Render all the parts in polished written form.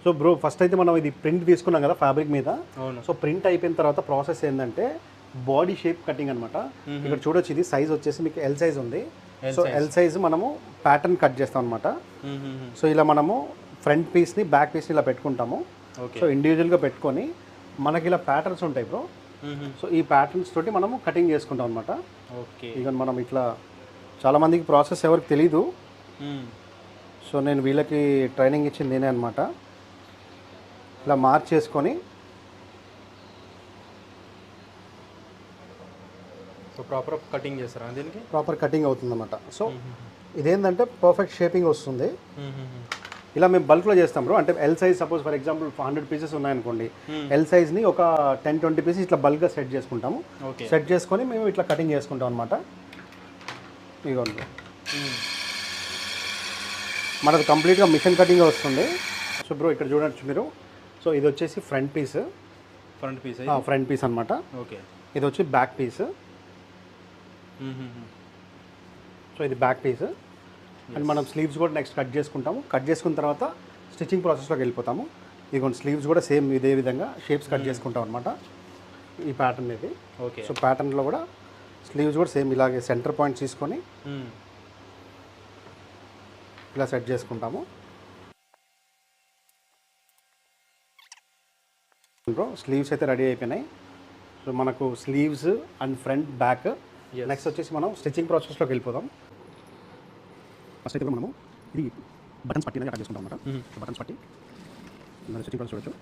So bro first అయితే మనం ఇది ప్రింట్ తీసుకున్నాం కదా ఫ్యాబ్రిక్ మీద. అవును. సో ప్రింట్ అయిపోయిన తర్వాత ప్రాసెస్ ఏంటంటే బాడీ షేప్ కటింగ్ అనమాట. ఇక్కడ చూడొచ్చు ఇది సైజ్ వచ్చేసి మీకు ఎల్ సైజ్ ఉంది. సో ఎల్ సైజ్ మనము ప్యాటర్న్ కట్ చేస్తాం అనమాట. సో ఇలా మనము ఫ్రంట్ పీస్ని బ్యాక్ పీస్ని ఇలా పెట్టుకుంటాము. సో ఇండివిజువల్గా పెట్టుకొని మనకి ఇలా ప్యాటర్న్స్ ఉంటాయి బ్రో. సో ఈ ప్యాటర్న్స్ తోటి మనము కటింగ్ చేసుకుంటాం అనమాట. ఓకే. ఇక మనం ఇట్లా చాలామందికి ప్రాసెస్ ఎవరికి తెలీదు. సో నేను వీళ్ళకి ట్రైనింగ్ ఇచ్చింది నేనే అనమాట. ఇలా మార్క్ చేసుకొని సో ప్రాపర్ కటింగ్ చేస్తారా దీనికి? ప్రాపర్ కటింగ్ అవుతుంది అనమాట. సో ఇదేంటంటే పర్ఫెక్ట్ షేపింగ్ వస్తుంది. ఇలా మేము బల్క్లో చేస్తాం బ్రో. అంటే L size suppose for example 100 pieces ఉన్నాయనుకోండి, ఎల్ సైజ్ని ఒక 10-20 పీసెస్ ఇట్లా బల్క్గా సెట్ చేసుకుంటాము. సెట్ చేసుకొని మేము ఇట్లా కటింగ్ చేసుకుంటాం అనమాట. ఇదిగోండి మనది కంప్లీట్గా మిషన్ కటింగ్ వస్తుంది. సో బ్రో ఇక్కడ చూడొచ్చు మీరు. సో ఇది వచ్చేసి ఫ్రంట్ పీస్ అనమాట. ఓకే. ఇది వచ్చి బ్యాక్ పీస్. సో ఇది బ్యాక్ పీస్. అండ్ మనం స్లీవ్స్ కూడా నెక్స్ట్ కట్ చేసుకుంటాము. కట్ చేసుకున్న తర్వాత స్టిచ్చింగ్ ప్రాసెస్లోకి వెళ్ళిపోతాము. ఇదిగోండి స్లీవ్స్ కూడా సేమ్ ఇదే విధంగా షేప్స్ కట్ చేసుకుంటాం అనమాట. ఈ ప్యాటర్న్ ఇది. ఓకే. సో ప్యాటర్న్లో కూడా స్లీవ్స్ కూడా సేమ్ ఇలాగే సెంటర్ పాయింట్ తీసుకొని ఇలా సెట్ చేసుకుంటాము. బ్రో స్లీవ్స్ అయితే రెడీ అయిపోయినాయి. సో మనకు sleeves and front back. Next వచ్చేసి మనం స్టిచ్చింగ్ ప్రాసెస్లోకి వెళ్ళిపోదాం. ఫస్ట్ అయితే మనము ఇది బటన్స్ పట్టి అనేది కట్ చేసుకుంటాం అనమాట. బటన్స్ పట్టి స్టిచ్చింగ్ ప్రాసెస్ చూడొచ్చు.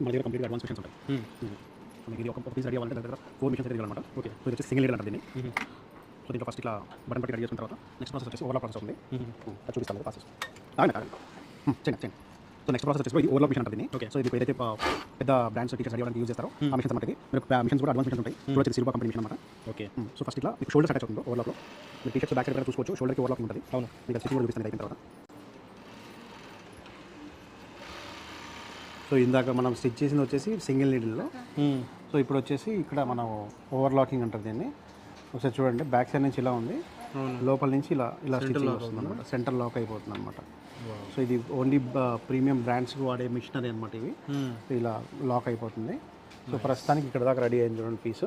మన దగ్గర కంప్లీట్గా అడ్వాన్స్ మిషన్స్ ఉంటాయి. మనకి ఇది ఒక పీస్ రెడీ అవ్వాలంటే దగ్గర 4 మిషన్స్ రెడీ అవ్వాలన్నమాట. ఓకే. సో ఇది వచ్చి సింగిల్ నీడల్ అంటారు దీన్ని. సో దీంట్లో ఫస్ట్ ఇట్లా బటన్ పట్టి రెడీ చేసుకున్న తర్వాత నెక్స్ట్ ప్రాసెస్ వచ్చేసి ఓవర్లాక్ ప్రాసెస్ ఉంది. అది చూపిస్తాను ప్రాసెస్. చేయండి. సో నెక్స్ట్ ప్రాసెస్ వచ్చేసి ఇది ఓవర్లాక్ మిషన్ అంటారు దీన్ని. ఓకే. సో ఇది ఏదైతే పెద్ద బ్రాండ్స్ టీచర్స్ రెడీ అవ్వడానికి యూజ్ చేస్తారో ఆ మిషన్స్ అన్నమాట. మీరు మిషన్స్ కూడా అడ్వాన్స్ మిషన్స్ ఉంటాయి. ఇప్పుడు వచ్చి సిల్వర్ కంపెనీ మిషన్ అనమాట. ఓకే. సో ఫస్ట్ ఇట్లా మీకు షోల్డర్స్ అటాచ్ అవుతుందో ఓవర్లాక్లో మీరు టీషర్ట్స్ బ్యాక్ సైడ్ కూడా చూసుకోవచ్చు. షోల్డర్కి ఓవర్లాక్ ఉంటుంది. అవును. మీకు స్టిచ్చింగ్ కూడా చూపిస్తాను అయిపోయిన తర్వాత. సో ఇందాక మనం స్టిచ్ చేసింది వచ్చేసి సింగిల్ నీడిల్లో. సో ఇప్పుడు వచ్చేసి ఇక్కడ మనం ఓవర్లాకింగ్ అంటారు దీన్ని. ఒకసారి చూడండి బ్యాక్ సైడ్ నుంచి ఇలా ఉంది, లోపల నుంచి ఇలా స్టిచ్చింగ్ వస్తుంది అనమాట. సెంటర్ లాక్ అయిపోతుంది అనమాట. సో ఇది ఓన్లీ ప్రీమియం బ్రాండ్స్కి వాడే మిషనరీ అనమాట ఇవి. సో ఇలా లాక్ అయిపోతుంది. సో ప్రస్తుతానికి ఇక్కడ దాకా రెడీ అయింది చూడండి పీస్.